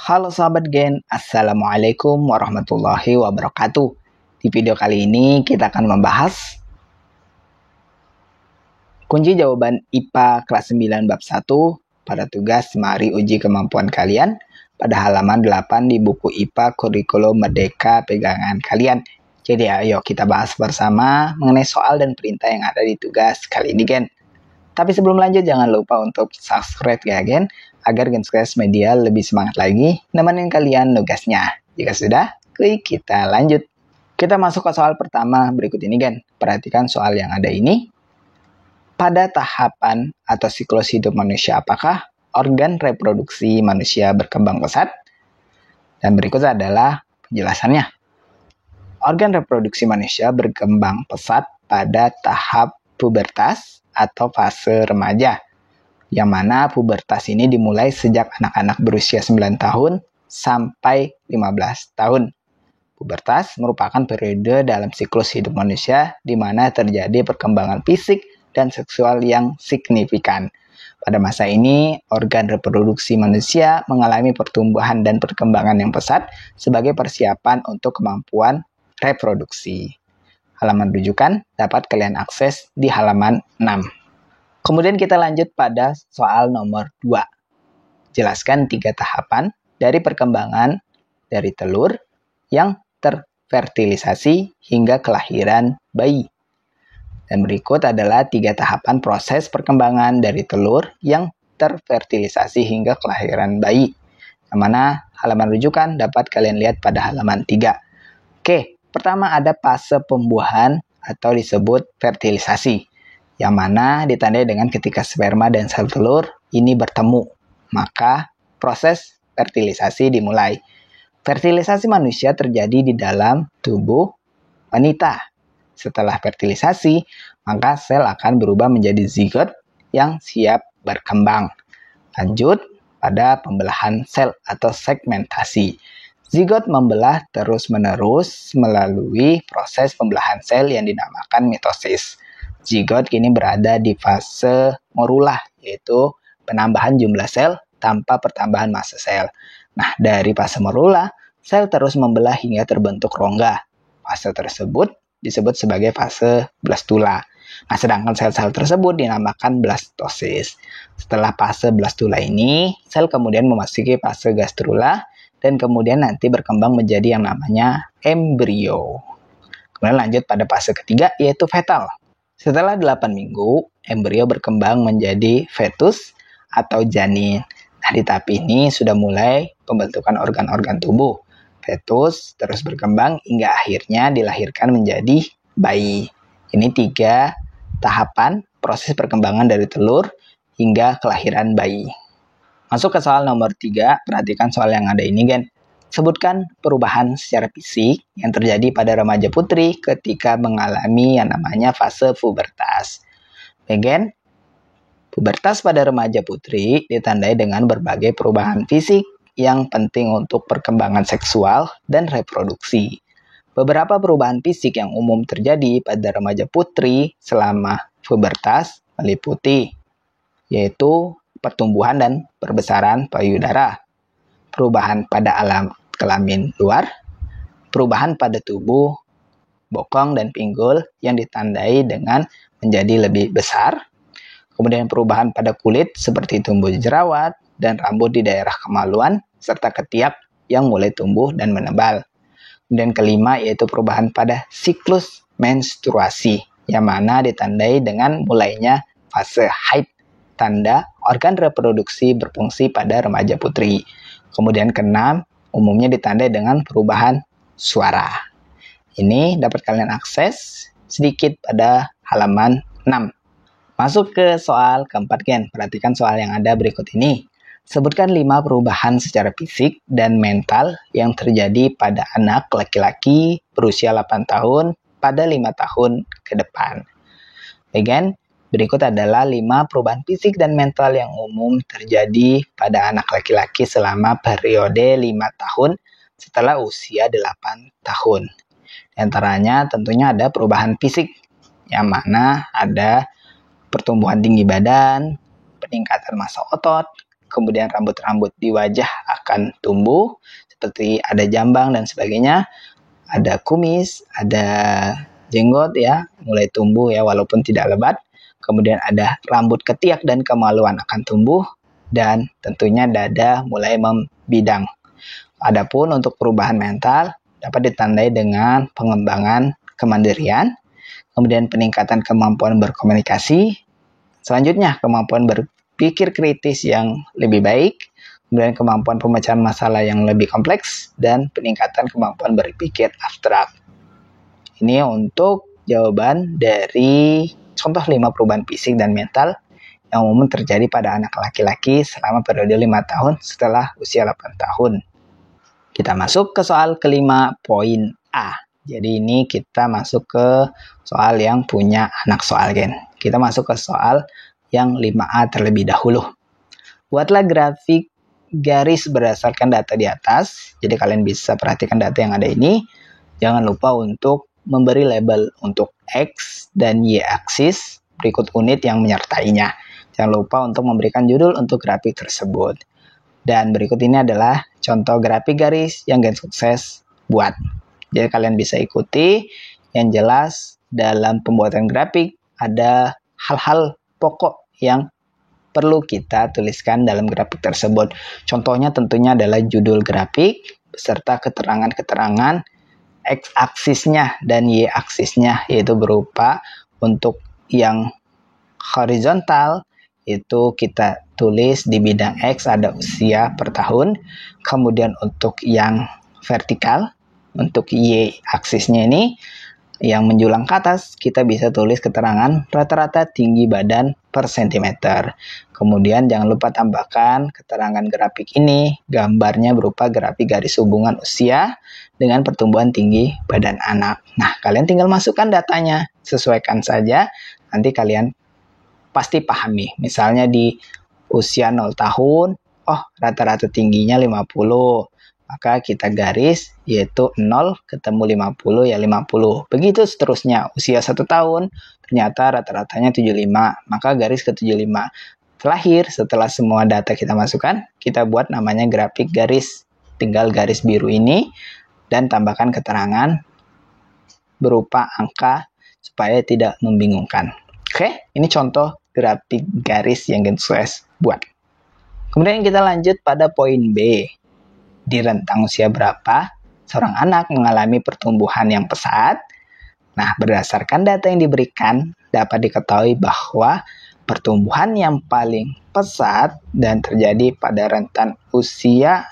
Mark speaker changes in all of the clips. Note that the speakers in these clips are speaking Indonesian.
Speaker 1: Halo sahabat Gen, Assalamualaikum warahmatullahi wabarakatuh. Di video kali ini kita akan membahas kunci jawaban IPA kelas 9 bab 1 pada tugas mari uji kemampuan kalian pada halaman 8 di buku IPA Kurikulum Merdeka pegangan kalian. Jadi ayo kita bahas bersama mengenai soal dan perintah yang ada di tugas kali ini Gen. Tapi sebelum lanjut jangan lupa untuk subscribe ya Gen, agar Genskes Media lebih semangat lagi nemenin kalian nugasnya. Jika sudah, klik kita lanjut. Kita masuk ke soal pertama berikut ini Gen. Perhatikan soal yang ada ini. Pada tahapan atau siklus hidup manusia apakah organ reproduksi manusia berkembang pesat? Dan berikut adalah penjelasannya. Organ reproduksi manusia berkembang pesat pada tahap pubertas atau fase remaja, yang mana pubertas ini dimulai sejak anak-anak berusia 9 tahun sampai 15 tahun. Pubertas merupakan periode dalam siklus hidup manusia di mana terjadi perkembangan fisik dan seksual yang signifikan. Pada masa ini, organ reproduksi manusia mengalami pertumbuhan dan perkembangan yang pesat sebagai persiapan untuk kemampuan reproduksi. Halaman rujukan dapat kalian akses di halaman 6. Kemudian kita lanjut pada soal nomor 2. Jelaskan 3 tahapan dari perkembangan dari telur yang terfertilisasi hingga kelahiran bayi. Dan berikut adalah 3 tahapan proses perkembangan dari telur yang terfertilisasi hingga kelahiran bayi. Yang mana halaman rujukan dapat kalian lihat pada halaman 3. Oke. Pertama ada fase pembuahan atau disebut fertilisasi, yang mana ditandai dengan ketika sperma dan sel telur ini bertemu, maka proses fertilisasi dimulai. Fertilisasi manusia terjadi di dalam tubuh wanita. Setelah fertilisasi, maka sel akan berubah menjadi zigot yang siap berkembang. Lanjut pada pembelahan sel atau segmentasi. Zigot membelah terus-menerus melalui proses pembelahan sel yang dinamakan mitosis. Zigot kini berada di fase morula, yaitu penambahan jumlah sel tanpa pertambahan massa sel. Nah, dari fase morula, sel terus membelah hingga terbentuk rongga. Fase tersebut disebut sebagai fase blastula. Nah, sedangkan sel-sel tersebut dinamakan blastosis. Setelah fase blastula ini, sel kemudian memasuki fase gastrula, dan kemudian nanti berkembang menjadi yang namanya embrio. Kemudian lanjut pada fase ketiga yaitu fetal. Setelah 8 minggu, embrio berkembang menjadi fetus atau janin. Nah, di tahap ini sudah mulai pembentukan organ-organ tubuh. Fetus terus berkembang hingga akhirnya dilahirkan menjadi bayi. Ini 3 tahapan proses perkembangan dari telur hingga kelahiran bayi. Masuk ke soal nomor 3, perhatikan soal yang ada ini Gen. Sebutkan perubahan secara fisik yang terjadi pada remaja putri ketika mengalami yang namanya fase pubertas. Gen, pubertas pada remaja putri ditandai dengan berbagai perubahan fisik yang penting untuk perkembangan seksual dan reproduksi. Beberapa perubahan fisik yang umum terjadi pada remaja putri selama pubertas meliputi yaitu pertumbuhan dan perbesaran payudara, perubahan pada alam kelamin luar, perubahan pada tubuh, bokong dan pinggul yang ditandai dengan menjadi lebih besar, kemudian perubahan pada kulit seperti tumbuh jerawat dan rambut di daerah kemaluan, serta ketiak yang mulai tumbuh dan menebal. Kemudian kelima yaitu perubahan pada siklus menstruasi, yang mana ditandai dengan mulainya fase haid, tanda organ reproduksi berfungsi pada remaja putri. Kemudian keenam, umumnya ditandai dengan perubahan suara. Ini dapat kalian akses sedikit pada halaman 6. Masuk ke soal keempat Gen. Perhatikan soal yang ada berikut ini. Sebutkan 5 perubahan secara fisik dan mental yang terjadi pada anak laki-laki berusia 8 tahun pada 5 tahun ke depan. Gen, berikut adalah 5 perubahan fisik dan mental yang umum terjadi pada anak laki-laki selama periode 5 tahun setelah usia 8 tahun. Di antaranya tentunya ada perubahan fisik, yang mana ada pertumbuhan tinggi badan, peningkatan massa otot, kemudian rambut-rambut di wajah akan tumbuh, seperti ada jambang dan sebagainya, ada kumis, ada jenggot ya, mulai tumbuh ya walaupun tidak lebat, kemudian ada rambut ketiak dan kemaluan akan tumbuh, dan tentunya dada mulai membidang. Adapun untuk perubahan mental dapat ditandai dengan pengembangan kemandirian, kemudian peningkatan kemampuan berkomunikasi, selanjutnya kemampuan berpikir kritis yang lebih baik, kemudian kemampuan pemecahan masalah yang lebih kompleks, dan peningkatan kemampuan berpikir abstrak. Ini untuk jawaban dari contoh 5 perubahan fisik dan mental yang umum terjadi pada anak laki-laki selama periode 5 tahun setelah usia 8 tahun. Kita masuk ke soal kelima, poin A. Jadi ini kita masuk ke soal yang punya anak soal gen. Kita masuk ke soal yang 5A terlebih dahulu. Buatlah grafik garis berdasarkan data di atas. Jadi kalian bisa perhatikan data yang ada ini. Jangan lupa untuk memberi label untuk X dan Y aksis berikut unit yang menyertainya. Jangan lupa untuk memberikan judul untuk grafik tersebut. Dan berikut ini adalah contoh grafik garis yang Gen Sukses buat. Jadi kalian bisa ikuti. Yang jelas dalam pembuatan grafik ada hal-hal pokok yang perlu kita tuliskan dalam grafik tersebut. Contohnya tentunya adalah judul grafik beserta keterangan-keterangan X-aksisnya dan Y-aksisnya, yaitu berupa untuk yang horizontal itu kita tulis di bidang X ada usia per tahun, kemudian untuk yang vertikal, untuk Y-aksisnya ini yang menjulang ke atas, kita bisa tulis keterangan rata-rata tinggi badan per sentimeter. Kemudian jangan lupa tambahkan keterangan grafik ini, gambarnya berupa grafik garis hubungan usia dengan pertumbuhan tinggi badan anak. Nah, kalian tinggal masukkan datanya, sesuaikan saja, nanti kalian pasti pahami. Misalnya di usia 0 tahun, rata-rata tingginya 50. Maka kita garis yaitu 0 ketemu 50 ya 50. Begitu seterusnya. Usia 1 tahun ternyata rata-ratanya 75. Maka garis ke 75. Terakhir setelah semua data kita masukkan, kita buat namanya grafik garis. Tinggal garis biru ini dan tambahkan keterangan berupa angka supaya tidak membingungkan. Oke, ini contoh grafik garis yang Gen Sukses buat. Kemudian kita lanjut pada poin B. Di rentang usia berapa seorang anak mengalami pertumbuhan yang pesat? Nah, berdasarkan data yang diberikan, dapat diketahui bahwa pertumbuhan yang paling pesat dan terjadi pada rentan usia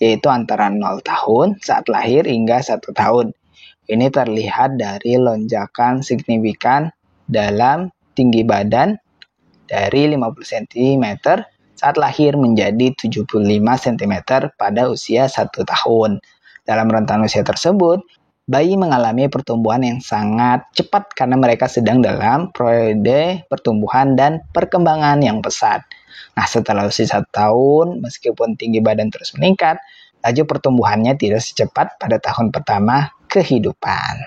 Speaker 1: yaitu antara 0 tahun saat lahir hingga 1 tahun. Ini terlihat dari lonjakan signifikan dalam tinggi badan dari 50 cm saat lahir menjadi 75 cm pada usia 1 tahun. Dalam rentan usia tersebut, bayi mengalami pertumbuhan yang sangat cepat karena mereka sedang dalam periode pertumbuhan dan perkembangan yang pesat. Nah, setelah usia 1 tahun, meskipun tinggi badan terus meningkat, laju pertumbuhannya tidak secepat pada tahun pertama kehidupan.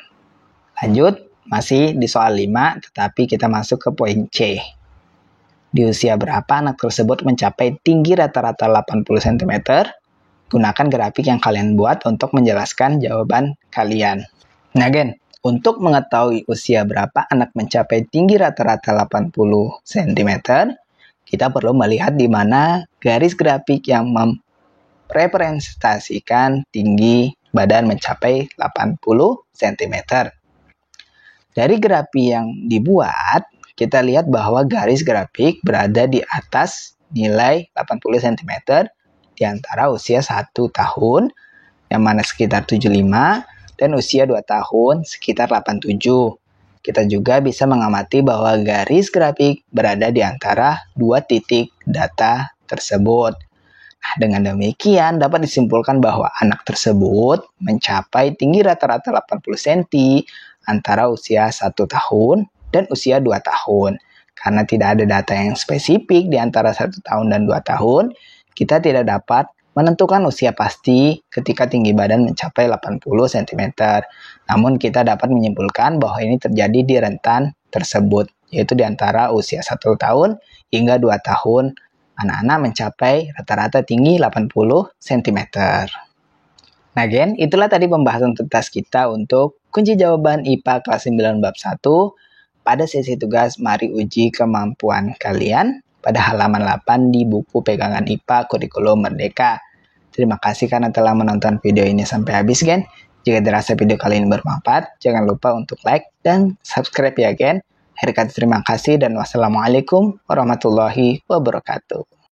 Speaker 1: Lanjut, masih di soal 5, tetapi kita masuk ke poin C. Di usia berapa anak tersebut mencapai tinggi rata-rata 80 cm? Gunakan grafik yang kalian buat untuk menjelaskan jawaban kalian. Nah, Gen, untuk mengetahui usia berapa anak mencapai tinggi rata-rata 80 cm, kita perlu melihat di mana garis grafik yang merepresentasikan tinggi badan mencapai 80 cm. Dari grafik yang dibuat, kita lihat bahwa garis grafik berada di atas nilai 80 cm di antara usia 1 tahun, yang mana sekitar 75, dan usia 2 tahun sekitar 87. Kita juga bisa mengamati bahwa garis grafik berada di antara 2 titik data tersebut. Nah, dengan demikian dapat disimpulkan bahwa anak tersebut mencapai tinggi rata-rata 80 cm antara usia 1 tahun dan usia 2 tahun. Karena tidak ada data yang spesifik di antara 1 tahun dan 2 tahun, kita tidak dapat menentukan usia pasti ketika tinggi badan mencapai 80 cm. Namun kita dapat menyimpulkan bahwa ini terjadi di rentan tersebut, yaitu di antara usia 1 tahun hingga 2 tahun anak-anak mencapai rata-rata tinggi 80 cm. Nah, Gen, itulah tadi pembahasan tuntas kita untuk kunci jawaban IPA kelas 9 bab 1 pada sesi tugas Mari Uji Kemampuan Kalian pada halaman 8 di buku pegangan IPA Kurikulum Merdeka. Terima kasih karena telah menonton video ini sampai habis, Gen. Jika dirasa video kali ini bermanfaat, jangan lupa untuk like dan subscribe ya, Gen. Akhir kata terima kasih dan wassalamualaikum warahmatullahi wabarakatuh.